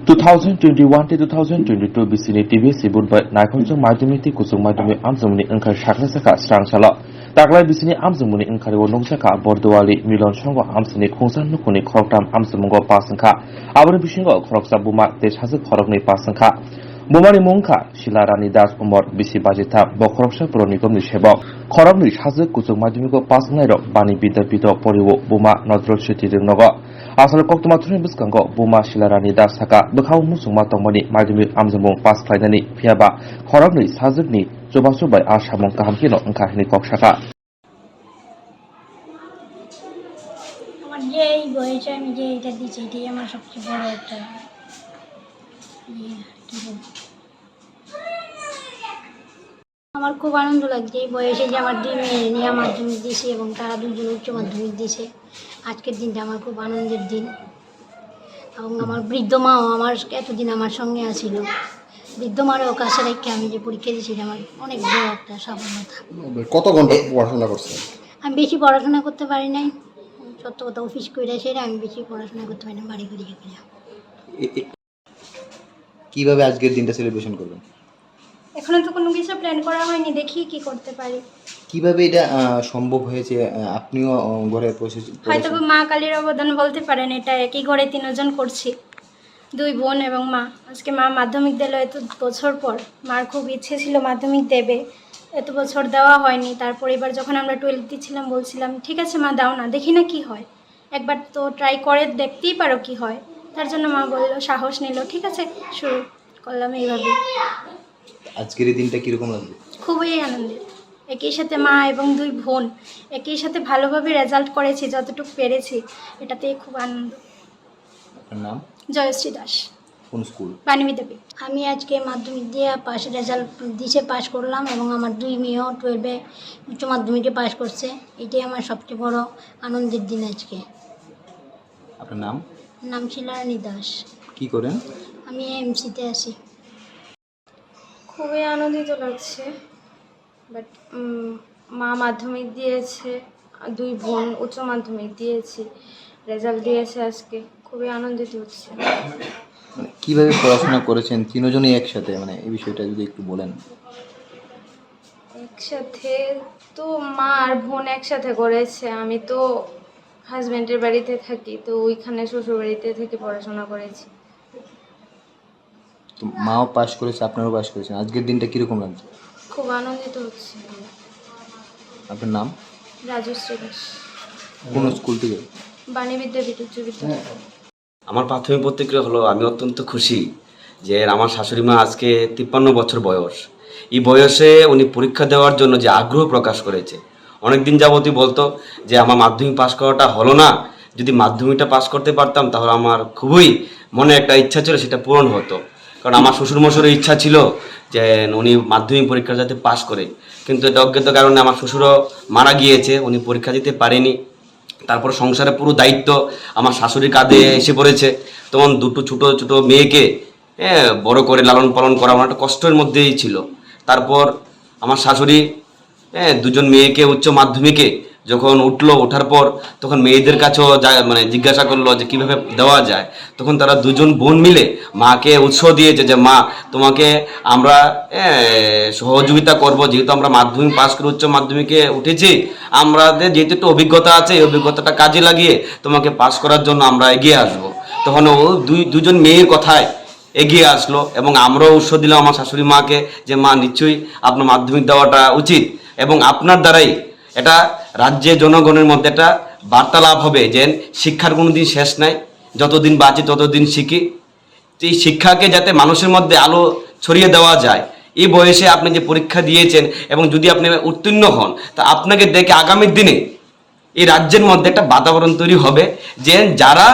2021-2022 BCनि TBC बुधबार नायखंजों माध्यमिक कुसुं माध्यमिक आमजोंनि ओंखार साखा साखा स्रां साल दागलाय BCनि आमजोंनि ओंखारव नंसाखा बरदवाली मिलन संग आमसनि खुंसान नुखुनि खरगथाम आमजोंगो पासंखा आबोनि बिसिङाव खरगसा बुमा देश हाजो खरगनै पासंखा बुमानि मुंखा शिला रानी दास उमर बिसि बाजिथा बखरगसा पुर निगमनि सेबक खरगनै हाजो कुसुं माध्यमिक पासंनायरक बानि बिद्यापीठ परिवो बुमा नजरुल सिटी नग आसल कक्तमा थुनि बिस्कांगो बुमा शिला रानी दास साका बखाव मुसुंमा तंमनि माध्यमिक आमजोंबो पास खालायनानै फियाबा खरगनै साजोकनि जबासुबाय आसामं काहामकिनो ओंखारनि कक्साका আমার যে এই বয়সে আমি যে এটা দিচ্ছি এটাই আমার সবচেয়ে বড় একটা কি বলবো আমার খুব আনন্দ লাগছে এই বয়সে যে আমার দুই মেয়ে নিয়ে মাধ্যমিক দিয়েছে এবং তারা দুজন উচ্চ মাধ্যমিক দিয়েছে আজকের দিনটা আমার খুব আনন্দের দিন এবং আমার বৃদ্ধ মাও আমার এতদিন আমার সঙ্গে আছিল বৃদ্ধ মারও কাছে রেখে আমি যে পরীক্ষা দিয়েছি আমার অনেক বড় একটা সফলতা। কত ঘন্টা পড়াশোনা করছেন? আমি বেশি পড়াশোনা করতে পারি নাই, সত্য কথা অফিস করে সেটা আমি বেশি পড়াশোনা করতে পারি না, বাড়ি করি কিভাবে আজকের দিনটা সেলিব্রেশন করবেন? এখনো তো কোনো কিছু প্ল্যান করা হয়নি, দেখি কি করতে পারি। কিভাবে এটা সম্ভব হয়েছে? আপনিও ঘরে হয়তো মা কালীর অবদান বলতে পারেন, এটা একই ঘরে তিনজন করছি, দুই বোন এবং মা। আজকে মা মাধ্যমিক দিল এত বছর পর, মার খুব ইচ্ছে ছিল মাধ্যমিক দেবে, এত বছর দেওয়া হয়নি। তারপর এবার যখন আমরা 12 দিচ্ছিলাম বলছিলাম ঠিক আছে মা দাও না, দেখি না কি হয়, একবার তো ট্রাই করে দেখতেই পারো কি হয়। তার জন্য মা বললো, সাহস নিল, ঠিক আছে শুরু করলাম এইভাবে। আজকের এই দিনটা কীরকম লাগবে? খুবই আনন্দের, একই সাথে মা এবং দুই বোন একই সাথে ভালোভাবে রেজাল্ট করেছি যতটুকু পেরেছি, এটাতে খুব আনন্দ। আপনার নাম? জয়শ্রী দাস। কোন স্কুল? বাণী বিদ্যাপীঠ। আমি আজকে মাধ্যমিক দিয়ে রেজাল্ট দিছে পাশ করলাম এবং আমার দুই মেয়েও 12-এ উচ্চ মাধ্যমিকে পাশ করছে, এটাই আমার সবচেয়ে বড় আনন্দের দিন আজকে। আপনার নাম? নাম শিলা রানী দাস। কী করেন? আমি এমসিতে আছি। খুবই আনন্দিত লাগছে, বাট মা মাধ্যমিক দিয়েছে, দুই বোন উচ্চ মাধ্যমিক দিয়েছি, রেজাল্ট দিয়েছে আজকে, খুবই আনন্দিত হচ্ছে। মানে কীভাবে পড়াশোনা করেছেন তিনজনই একসাথে, মানে এই বিষয়টা যদি একটু বলেন। একসাথে তো মা আর বোন একসাথে করেছে, আমি তো হাজব্যান্ডের বাড়িতে থাকি, তো ওইখানে শ্বশুর বাড়িতে থেকে পড়াশোনা করেছি। তো মাও পাস করেছে, আপনারাও পাস করেছেন, আজকের দিনটা কীরকম লাগছে? খুব আনন্দিত হচ্ছে। আপনার নাম? রাজশ্রী দাস। কোন স্কুল থেকে? বাণী বিদ্যাপীঠ উচ্চ বিদ্যালয়। আমার প্রাথমিক প্রতিক্রিয়া হলো আমি অত্যন্ত খুশি যে আমার শাশুড়ি মা আজকে 53 বছর বয়স, এই বয়সে উনি পরীক্ষা দেওয়ার জন্য যে আগ্রহ প্রকাশ করেছে। অনেক দিন যাবতই বলতো যে আমার মাধ্যমিক পাস করাটা হলো না, যদি মাধ্যমিকটা পাস করতে পারতাম তাহলে আমার খুবই মনে একটা ইচ্ছা ছিল, সেটা পূরণ হতো। কারণ আমার শ্বশুরমশাইয়ের ইচ্ছা ছিল যে উনি মাধ্যমিক পরীক্ষা যাতে পাস করে, কিন্তু এটা অজ্ঞাত কারণে আমার শ্বশুরও মারা গিয়েছে, উনি পরীক্ষা দিতে পারেনি। তারপর সংসারের পুরো দায়িত্ব আমার শাশুড়ির কাঁধে এসে পড়েছে। তখন দুটো ছোটো ছোটো মেয়েকে বড় করে লালন পালন করা আমার একটা কষ্টের মধ্যেই ছিল। তারপর আমার শাশুড়ি দুজন মেয়েকে উচ্চ মাধ্যমিকে যখন ওঠার পর তখন মেয়েদের কাছেও মানে জিজ্ঞাসা করলো যে কীভাবে দেওয়া যায়। তখন তারা দুজন বোন মিলে মাকে উৎসাহ দিয়েছে যে মা তোমাকে আমরা সহযোগিতা করব, যেহেতু আমরা মাধ্যমিক পাস করে উচ্চ মাধ্যমিকে উঠেছি, আমাদের যেহেতু একটু অভিজ্ঞতা আছে, এই অভিজ্ঞতাটা কাজে লাগিয়ে তোমাকে পাস করার জন্য আমরা এগিয়ে আসবো। তখন ও দুজন মেয়ের কথায় এগিয়ে আসলো এবং আমরাও উৎসাহ দিলাম আমার শাশুড়ি মাকে যে মা নিশ্চয়ই আপনার মাধ্যমিক দেওয়াটা উচিত, এবং আপনার দ্বারাই এটা রাজ্যের জনগণের মধ্যে একটা বার্তালাপ হবে যে শিক্ষার কোনো দিন শেষ নাই, যতদিন বাঁচি ততদিন শিখি। এই শিক্ষাকে যাতে মানুষের মধ্যে আলো ছড়িয়ে দেওয়া যায়, এই বয়সে আপনি যে পরীক্ষা দিয়েছেন এবং যদি আপনি উত্তীর্ণ হন তা আপনাকে দেখে আগামী দিনে এই রাজ্যের মধ্যে একটা বাতাবরণ তৈরি হবে যে যারা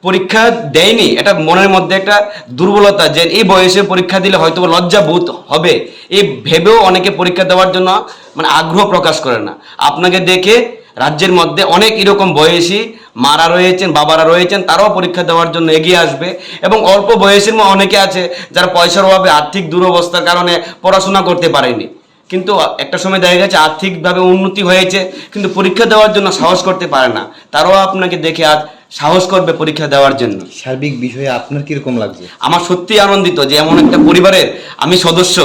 পরীক্ষা দেয়নি এটা মনের মধ্যে একটা দুর্বলতা, যে এই বয়সে পরীক্ষা দিলে হয়তো লজ্জাবোধ হবে, এই ভেবেও অনেকে পরীক্ষা দেওয়ার জন্য মানে আগ্রহ প্রকাশ করে না। আপনাকে দেখে রাজ্যের মধ্যে অনেক এরকম বয়সী মারা রয়েছেন, বাবারা রয়েছেন, তারাও পরীক্ষা দেওয়ার জন্য এগিয়ে আসবে। এবং অল্প বয়সের অনেকে আছে যারা পয়সার অভাবে, আর্থিক দুরবস্থার কারণে পড়াশোনা করতে পারেনি, কিন্তু একটা সময় দেখা গেছে আর্থিকভাবে উন্নতি হয়েছে কিন্তু পরীক্ষা দেওয়ার জন্য সাহস করতে পারে না, তারাও আপনাকে দেখে আজ সাহস করবে পরীক্ষা দেওয়ার জন্য। সার্বিক বিষয়ে আপনার কিরকম লাগছে? আমার সত্যিই আনন্দিত যে এমন একটা পরিবারের আমি সদস্য,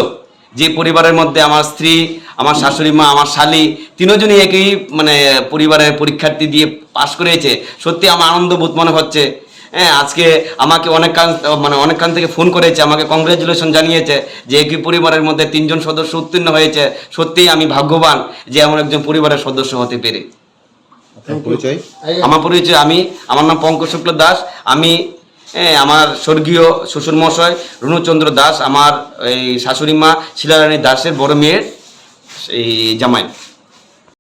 যে পরিবারের মধ্যে আমার স্ত্রী, আমার শাশুড়ি মা, আমার শালি তিনজনই একই মানে পরিবারের পরীক্ষার্থী দিয়ে পাশ করেছে। সত্যি আমার আনন্দ বোধ মনে হচ্ছে। হ্যাঁ, আজকে আমাকে অনেক কান থেকে ফোন করেছে, আমাকে কংগ্রেচুলেশন জানিয়েছে যে একই পরিবারের মধ্যে 3 জন সদস্য উত্তীর্ণ হয়েছে। সত্যিই আমি ভাগ্যবান যে এমন একজন পরিবারের সদস্য হতে পেরে। আপনার পরিচয়? আমার নাম পঙ্কজ শুক্ল দাস। আমি আমার স্বর্গীয় শ্বশুর মশাই রুনুচন্দ্র দাস, আমার এই শাশুড়ি মা শিলারানী দাসের বড় মেয়ের এই জামাই।